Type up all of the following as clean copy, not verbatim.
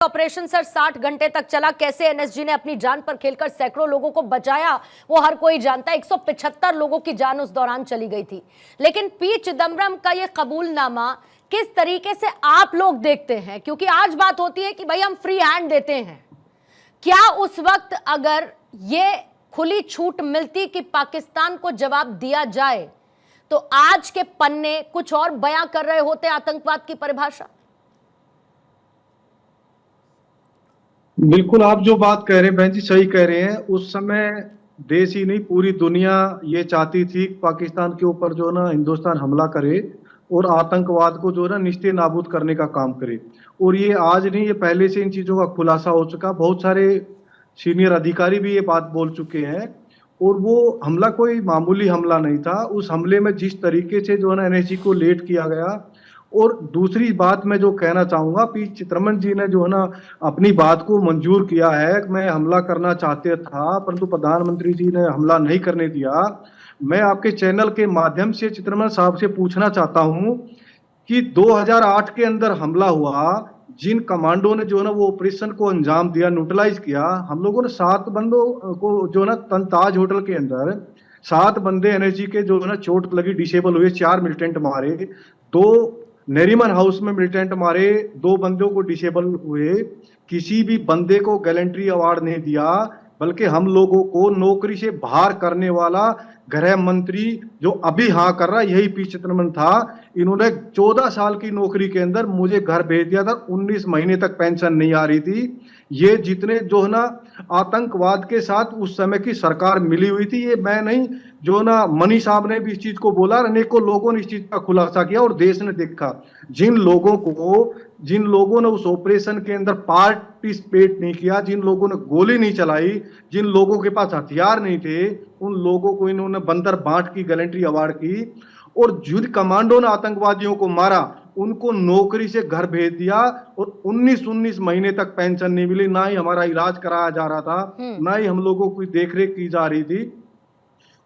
Operation sir 60 घंटे तक चला। कैसे एनएसजी ने अपनी जान पर खेलकर सैकड़ों लोगों को बचाया वो हर कोई जानता है। 175 लोगों की जान उस दौरान चली गई थी। लेकिन पी चिदम्बरम का ये कबूलनामा किस तरीके से आप लोग देखते हैं? क्योंकि आज बात होती है कि भाई हम फ्री हैंड देते हैं। क्या उस वक्त अगर ये खुली छूट मिलती कि पाकिस्तान को जवाब दिया जाए तो आज के पन्ने कुछ और बयां कर रहे होते आतंकवाद की परिभाषा? बिल्कुल, आप जो बात कह रहे हैं बहन जी सही कह रहे हैं। उस समय देश ही नहीं पूरी दुनिया ये चाहती थी पाकिस्तान के ऊपर जो है ना हिंदुस्तान हमला करे और आतंकवाद को जो है ना निस्ते नाबूद करने का काम करे। और ये आज नहीं, ये पहले से इन चीजों का खुलासा हो चुका। बहुत सारे सीनियर अधिकारी भी ये बात बोल चुके हैं। और वो हमला कोई मामूली हमला नहीं था। उस हमले में जिस तरीके से जो है ना एनएसजी को लेट किया गया। और दूसरी बात मैं जो कहना चाहूंगा, पी चिदम्बरम जी ने जो है ना अपनी बात को मंजूर किया है। मैं हमला करना चाहते था परंतु प्रधानमंत्री जी ने हमला नहीं करने दिया। मैं आपके चैनल के माध्यम से चिदम्बरम साहब से पूछना चाहता हूं कि 2008 के अंदर हमला हुआ, जिन कमांडो ने जो है ना वो ऑपरेशन को अंजाम दिया, न्यूट्रलाइज किया, हम लोगों ने 7 बंदों को जो है ना ताज होटल के अंदर 7 बंदे एनएसजी के जो है ना चोट लगी, डिसेबल हुए, 4 मिलिटेंट मारे, 2 नेरीमन हाउस में मिलिटेंट मारे, 2 बंदों को डिसेबल हुए। किसी भी बंदे को गैलेंट्री अवार्ड नहीं दिया, बल्कि हम लोगों को नौकरी से बाहर करने वाला गृह मंत्री जो अभी हाँ कर रहा यही पी चिदम्बरम था। इन्होंने 14 साल की नौकरी के अंदर मुझे घर भेज दिया था। 19 महीने तक पेंशन नहीं आ रही थी। ये जितने जो है ना आतंकवाद के साथ उस समय की सरकार मिली हुई थी, ये मैं नहीं, जो ना मनी साहब ने भी इस चीज को बोला, अनेकों लोगों ने इस चीज का खुलासा किया और देश ने देखा। जिन लोगों ने उस ऑपरेशन के अंदर पार्टिसिपेट नहीं किया, जिन लोगों ने गोली नहीं चलाई, जिन लोगों के पास हथियार नहीं थे, उन लोगों को इन्होंने बंदर बांट की गैलेंट्री अवार्ड की। और जिन कमांडो ने आतंकवादियों को मारा उनको नौकरी से घर भेज दिया और 19 महीने तक पेंशन नहीं मिली, ना ही हमारा इलाज कराया जा रहा था, ना ही हम लोगों की देखरेख की जा रही थी।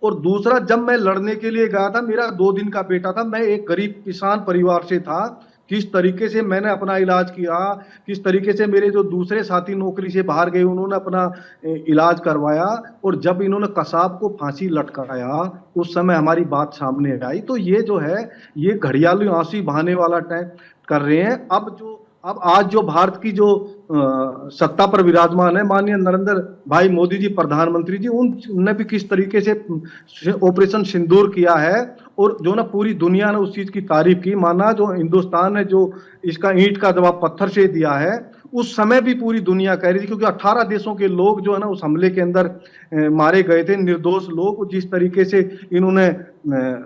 और दूसरा, जब मैं लड़ने के लिए गया था, मेरा 2 दिन का बेटा था, मैं एक गरीब किसान परिवार से था। किस तरीके से मैंने अपना इलाज किया, किस तरीके से मेरे जो दूसरे साथी नौकरी से बाहर गए उन्होंने अपना इलाज करवाया। और जब इन्होंने कसाब को फांसी लटकाया उस समय हमारी बात सामने आई। तो ये जो है ये घड़ियाली आंसू बहाने वाला टाइम कर रहे हैं। अब आज जो भारत की जो सत्ता पर विराजमान है माननीय नरेंद्र भाई मोदी जी प्रधानमंत्री जी, उनने भी किस तरीके से ऑपरेशन सिंदूर किया है और जो ना पूरी दुनिया ने उस चीज की तारीफ की। माना जो हिंदुस्तान ने जो इसका ईंट का जवाब पत्थर से दिया है, उस समय भी पूरी दुनिया कह रही थी, क्योंकि 18 देशों के लोग जो है ना उस हमले के अंदर मारे गए थे, निर्दोष लोग। जिस तरीके से इन्होंने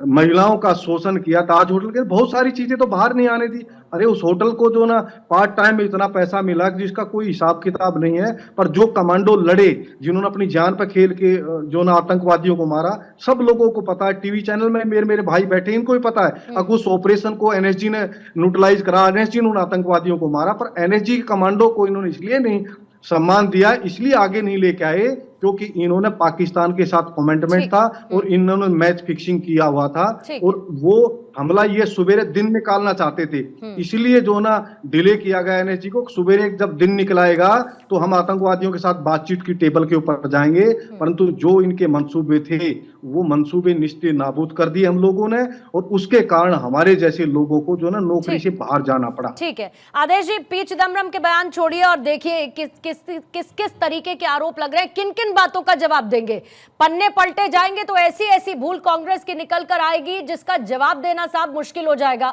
महिलाओं का शोषण किया, ताज होटल के बहुत सारी चीजें तो बाहर नहीं आने दी। अरे उस होटल को जो ना पार्ट टाइम में इतना पैसा मिला जिसका कोई हिसाब किताब नहीं है। पर जो कमांडो लड़े, जिन्होंने अपनी जान पर खेल के जो ना आतंकवादियों को मारा, सब लोगों को पता है। टीवी चैनल में मेरे भाई बैठे, इनको भी पता है। अब उस ऑपरेशन को एनएसजी ने न्यूट्रलाइज करा, एनएसजी ने उन आतंकवादियों को मारा, पर एनएसजी के कमांडो को इन्होंने इसलिए नहीं सम्मान दिया, इसलिए आगे नहीं लेके आए क्योंकि इन्होंने पाकिस्तान के साथ कमिटमेंट था और इन्होंने मैच फिक्सिंग किया हुआ था। और वो हमला ये सुबेरे दिन निकालना चाहते थे, इसलिए जो ना डिले किया गया एनएसजी को। सुबेरे जब दिन निकलाएगा तो हम आतंकवादियों के साथ बातचीत की टेबल के ऊपर जाएंगे। परंतु जो इनके मंसूबे थे वो मंसूबे निस्ते नाबूद कर दिए हम लोगों ने, और उसके कारण हमारे जैसे लोगों को जो ना नौकरी से बाहर जाना पड़ा। ठीक है आदेश जी, पी चिदम्बरम के बयान छोड़िए और देखिए किस तरीके के आरोप लग रहे हैं, किन किन बातों का जवाब देंगे। पन्ने पलटे जाएंगे तो ऐसी ऐसी भूल कांग्रेस की निकल कर आएगी जिसका जवाब देना साहब मुश्किल हो जाएगा।